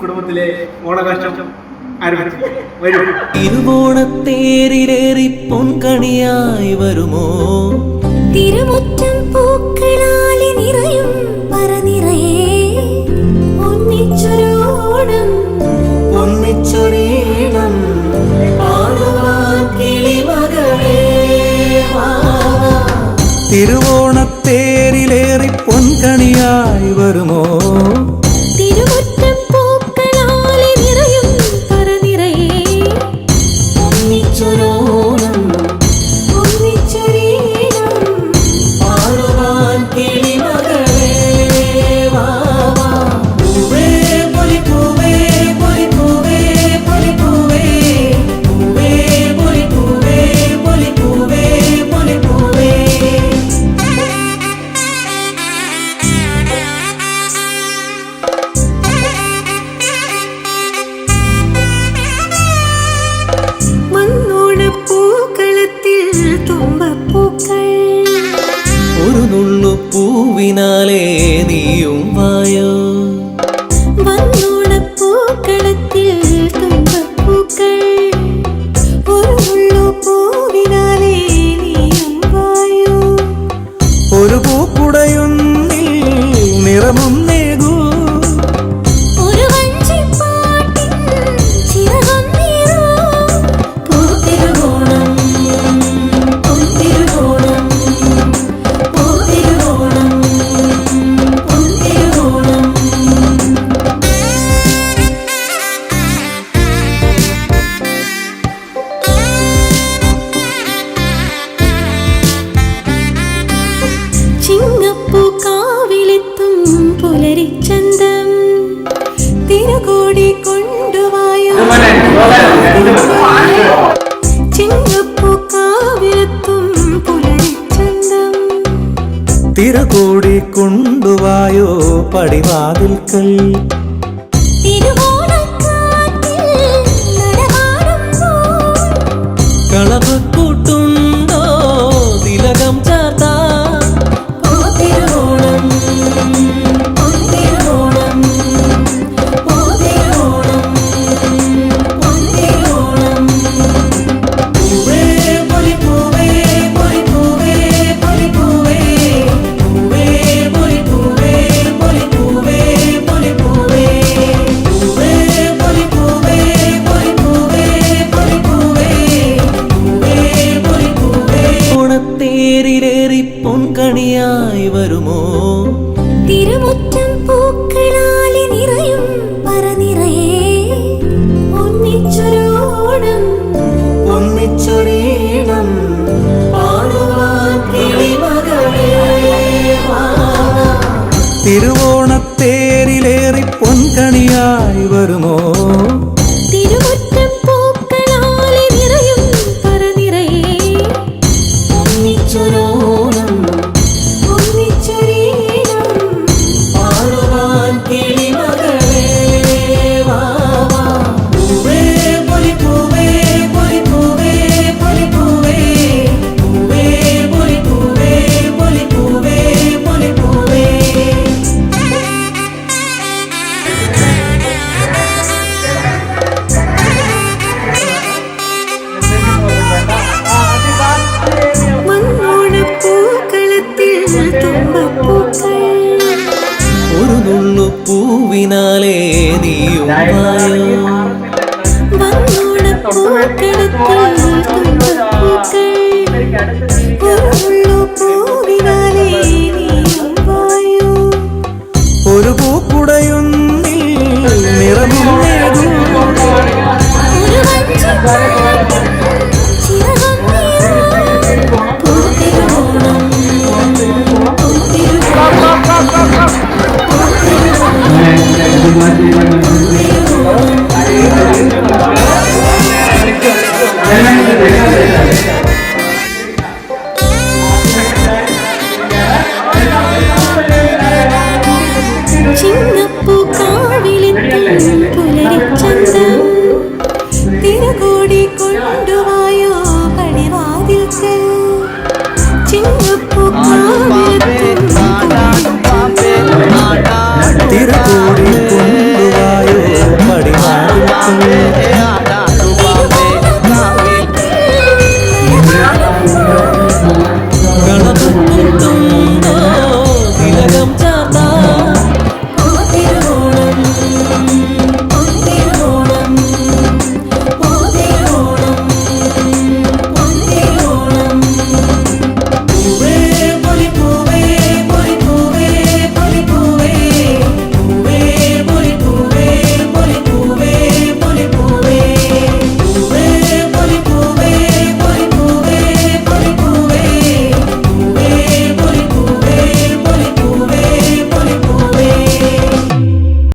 കുടുംബത്തിലെ ഓണകഷ്ടം തിരുവോണത്തേരിലേറി പൊൻകണിയായി വരുമോ? തിരുമുറ്റം പൂക്കളാലെ നിറയും പറനിറയെ ഒന്നിച്ചൊരോണം ഒന്നിച്ചൊരീണം പാടുവാൻ കിളിമകളേ വാ. തിരുവോണത്തേരിലേറി പൊൻകണിയായി വരുമോ? തിരുമുറ്റം പൂക്കളാലെ നിറയും പറനിറയെ ഒന്നിച്ചൊരോണം ഒന്നിച്ചൊരീണം പാടുവാൻ കിളിമകളേ വാ. പൂവേ പൊലിപ്പൂവേ പൊലിപ്പൂവേ പൊലിപ്പൂവേ പൂവേ പൊലിപ്പൂവേ പൊലിപ്പൂവേ പൊലിപ്പൂവേ. മണ്ണോണപ്പൂക്കളത്തിൽ തുമ്പപ്പൂക്കൾ ഒരു നുള്ളു പൂവിനാലേ നീയും വായോ. മണ്ണോണപ്പൂക്കളത്തിൽ തുമ്പപ്പൂക്കൾ ഒരു മുള്ളു പൂവിനാലേ നീയും വായോ. ഒരു പൂക്കുടയൊന്നിൽ നിറമും നേകൂ. ഒരു വഞ്ചിപ്പാട്ടിൻ ചിറകൊന്നീറൂ. പൂത്തിരുവോണം പൊന്തിരുവോണം പൂത്തിരുവോണം പൊന്തിരുവോണം. ചിങ്ങപ്പൂക്കാവിലെത്തും പുലരിച്ചന്തം തിരുകോടി കൊണ്ടുവായോ. ചിങ്ങപ്പൂക്കാവിലെത്തും പുലരിച്ചന്തം തിരകൂടി കൊണ്ടുവായോ പടിവാതിൽക്കൽ. തിരുവോണക്കാറ്റിൽ നടമാടുമ്പോൾ കളവ് കൂട്ടുണ്ടോ തിലകം ചാർത്താ. പൂത്തിരുവോണം പൊന്തിരുവോണം പൂത്തിരുവോണം പൊന്തിരുവോണം. പൂവേ പൊലിപ്പൂവേ പൊലിപ്പൂവേ പൊലിപ്പൂവേ പൂവേ പൊലിപ്പൂവേ പൊലിപ്പൂവേ പൊലിപ്പൂവേ പൂവേ പൊലിപ്പൂവേ പൊലിപ്പൂവേ പൊലിപ്പൂവേ പൂവേ പൊലിപ്പൂവേ. ഓണത്തേരിലേറി പൊൻകണിയായി വരുമോ? തിരുമുറ്റം പൂക്കളാലെ നിറയും പറനിറയെ ഒന്നിച്ചൊരോണം ഒന്നിച്ചൊരീണം പാടുവാൻ കിളിമകളേ വാ. തിരുവോണത്തേരിലേറി പൊൻകണിയായി വരുമോ? തിരുമുറ്റം പൂക്കളാലെ നിറയും പറനിറയെ ഒന്നിച്ചൊരോണം ഒന്നിച്ചൊരീണം പാടുവാൻ കിളിമകളേ വാ. പൂവേ പൊലിപ്പൂവേ പൊലിപ്പൂവേ പൊലിപ്പൂവേ പൂവേ പൊലിപ്പൂവേ പൊലിപ്പൂവേ പൊലിപ്പൂവേ. മണ്ണോണപ്പൂക്കളത്തിൽ തുമ്പപ്പൂക്കൾ ഒരു നുള്ളു പൂവിനാലേ നീയും വായോ. മണ്ണോണപ്പൂക്കളത്തിൽ തുമ്പപ്പൂക്കൾ